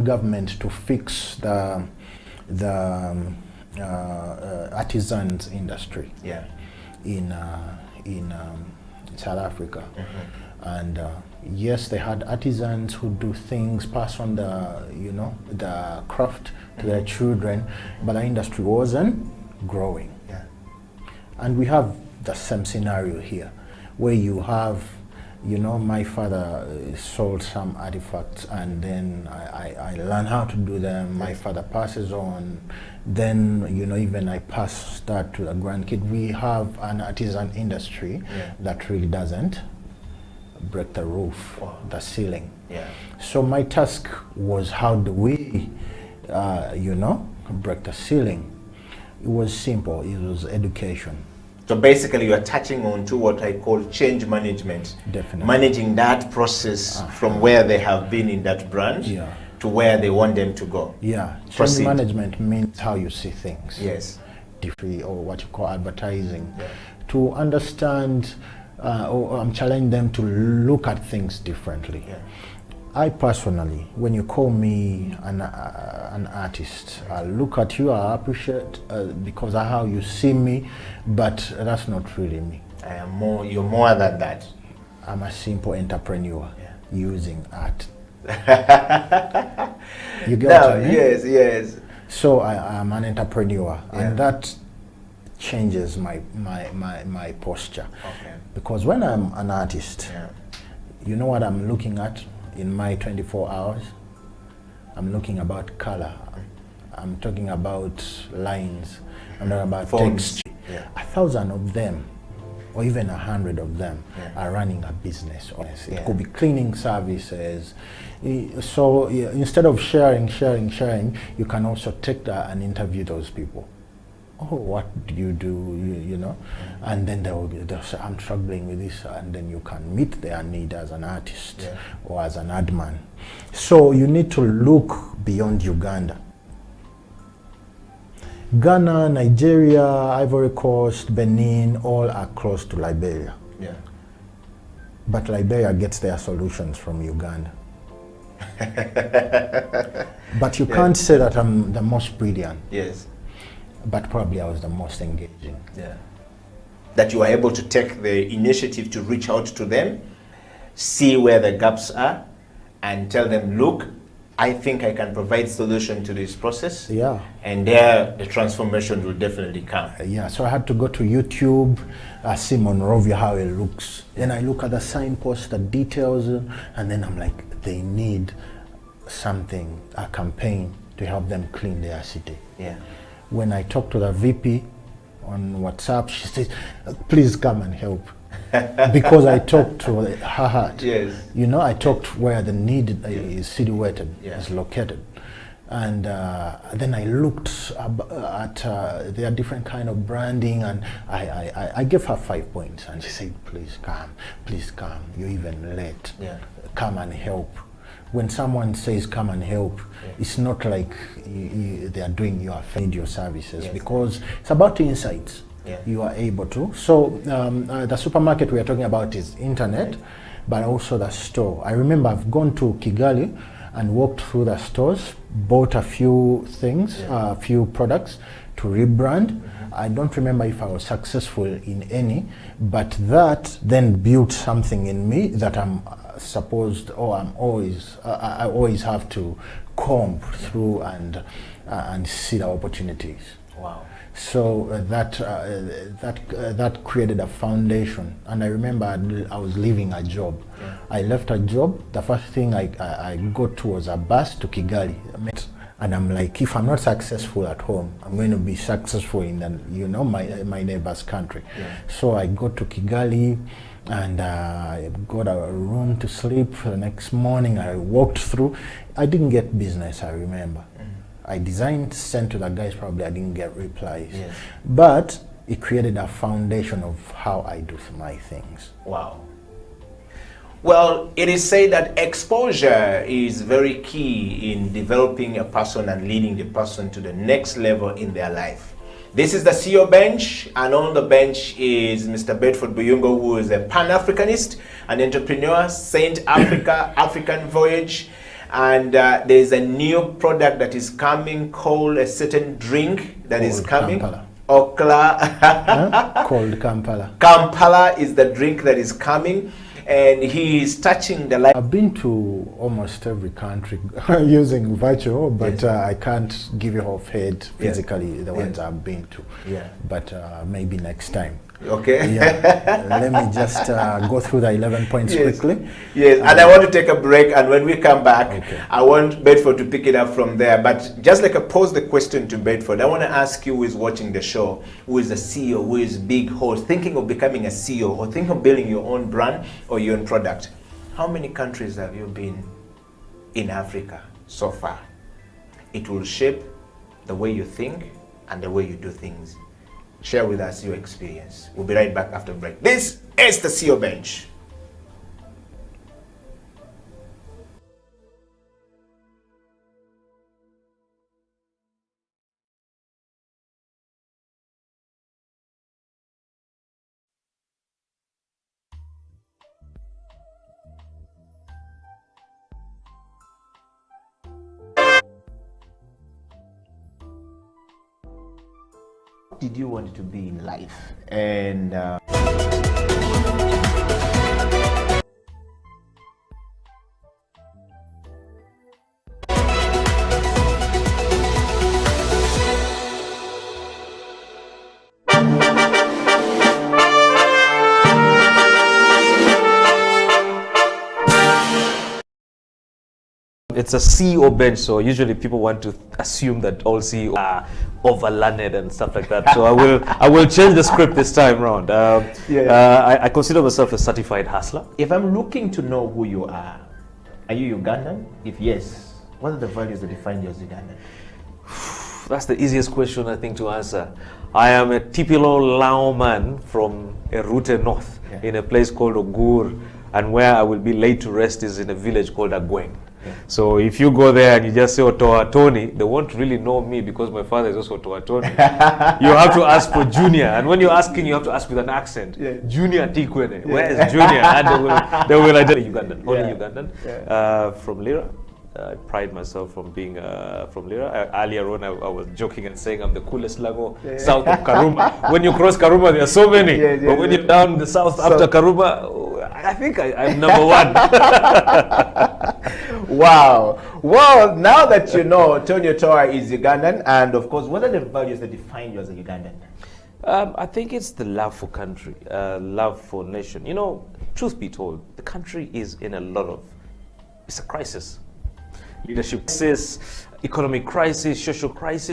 government to fix the artisans industry in South Africa. And yes, they had artisans who do things, pass on the craft to their children, but the industry wasn't growing. And we have the same scenario here, where you have, my father sold some artifacts, and then I learned how to do them. My father passes on, then even I pass that to the grandkid. We have an artisan industry that really doesn't break the roof, the ceiling. So my task was, how do we break the ceiling? It was simple. It was education. So basically you are touching on to what I call change management. Definitely. Managing that process from where they have been in that brand to where they want them to go. Change management means how you see things. Different, or what you call advertising. To understand, or I'm challenging them to look at things differently. I personally, when you call me an artist, I look at you, I appreciate because of how you see me, but that's not really me. You're more than that. I'm a simple entrepreneur using art. You get what I mean? Yes. So I'm an entrepreneur, and that changes my posture. Because when I'm an artist, you know what I'm looking at? In my 24 hours, I'm looking about color. I'm talking about lines. I'm talking about text. 1,000 of them, or even 100 of them, are running a business. It could be cleaning services. So instead of sharing, you can also take that and interview those people. Oh, what do you do? And then they'll say, I'm struggling with this, and then you can meet their need as an artist or as an ad man. So you need to look beyond Uganda. Ghana, Nigeria, Ivory Coast, Benin, all are close to Liberia. But Liberia gets their solutions from Uganda. But you can't say that I'm the most brilliant. But probably I was the most engaging. That you are able to take the initiative to reach out to them, see where the gaps are, and tell them, look, I think I can provide solution to this process. And there the transformation will definitely come. So I had to go to YouTube, see Monrovia, how it looks. Then I look at the signpost, the details, and then I'm like, they need something, a campaign to help them clean their city. When I talk to the VP on WhatsApp, she says, please come and help. Because I talked to her heart. I talked where the need is situated, is located. And then I looked at their different kind of branding, and I gave her 5 points, and she said, please come, you're even late. Come and help. When someone says come and help, it's not like they are doing your services, because it's about insights. You are able to. So the supermarket we are talking about is internet, but also the store. I remember I've gone to Kigali and walked through the stores, bought a few things, a few products to rebrand. I don't remember if I was successful in any, but that then built something in me that I always have to comb through and see the opportunities. So that created a foundation. And I remember I was leaving a job. I left a job. The first thing I got to was a bus to Kigali. And I'm like, if I'm not successful at home, I'm going to be successful in my neighbor's country. So I got to Kigali, and I got a room to sleep. The next morning I walked through. I didn't get business, I remember. I designed, sent to the guys, probably I didn't get replies. But it created a foundation of how I do my things. Well, it is said that exposure is very key in developing a person and leading the person to the next level in their life. This is the CEO bench, and on the bench is Mr. Bedford Buyungo, who is a Pan-Africanist, an entrepreneur, Saint Africa, African Voyage, And there's a new product that is coming called a certain drink that is coming. Kampala. Okla. Called Kampala. Kampala is the drink that is coming, and he is touching the life. I've been to almost every country using virtual, but Yes. I can't give you offhand physically the ones Yes. I've been to. Yeah. But maybe next time. Okay. Yeah. Let me just go through the 11 points Yes. quickly. Yes, and I want to take a break, and when we come back, Okay. I want Bedford to pick it up from there. But just like I pose the question to Bedford, I want to ask you who is watching the show, who is a CEO, who is big host, thinking of becoming a CEO, or thinking of building your own brand or your own product. How many countries have you been in Africa so far? It will shape the way you think and the way you do things. Share with us your experience. We'll be right back after break. This is the CEO Bench. What did you want to be in life? And It's a CEO bench, so usually people want to assume that all CEOs are overlearned and stuff like that. So I will change the script this time around. I consider myself a certified hustler. if I'm looking to know who you are you Ugandan? If yes, what are the values that define you as Ugandan? That's the easiest question I think to answer. I am a typical Lao man from a route north in a place called Ogur, and where I will be laid to rest is in a village called Agweng. So if you go there and you just say Otoa Tony, they won't really know me because my father is also Otoa Tony. You have to ask for Junior, and when you're asking, you have to ask with an accent. Junior Tikwene, where is Junior? And they will identify Ugandan, only Ugandan, from Lira. I pride myself from being from Lira. Earlier on, I was joking and saying I'm the coolest Lago south of Karuma. When you cross Karuma, there are so many. But when you're down the south after Karuma, I think I'm number one. Wow. Well, now that you know Tonyo Toa is Ugandan, and of course, what are the values that define you as a Ugandan? I think it's the love for country, love for nation. You know, truth be told, the country is in a lot of, it's a crisis. Leadership crisis, economic crisis, social crisis.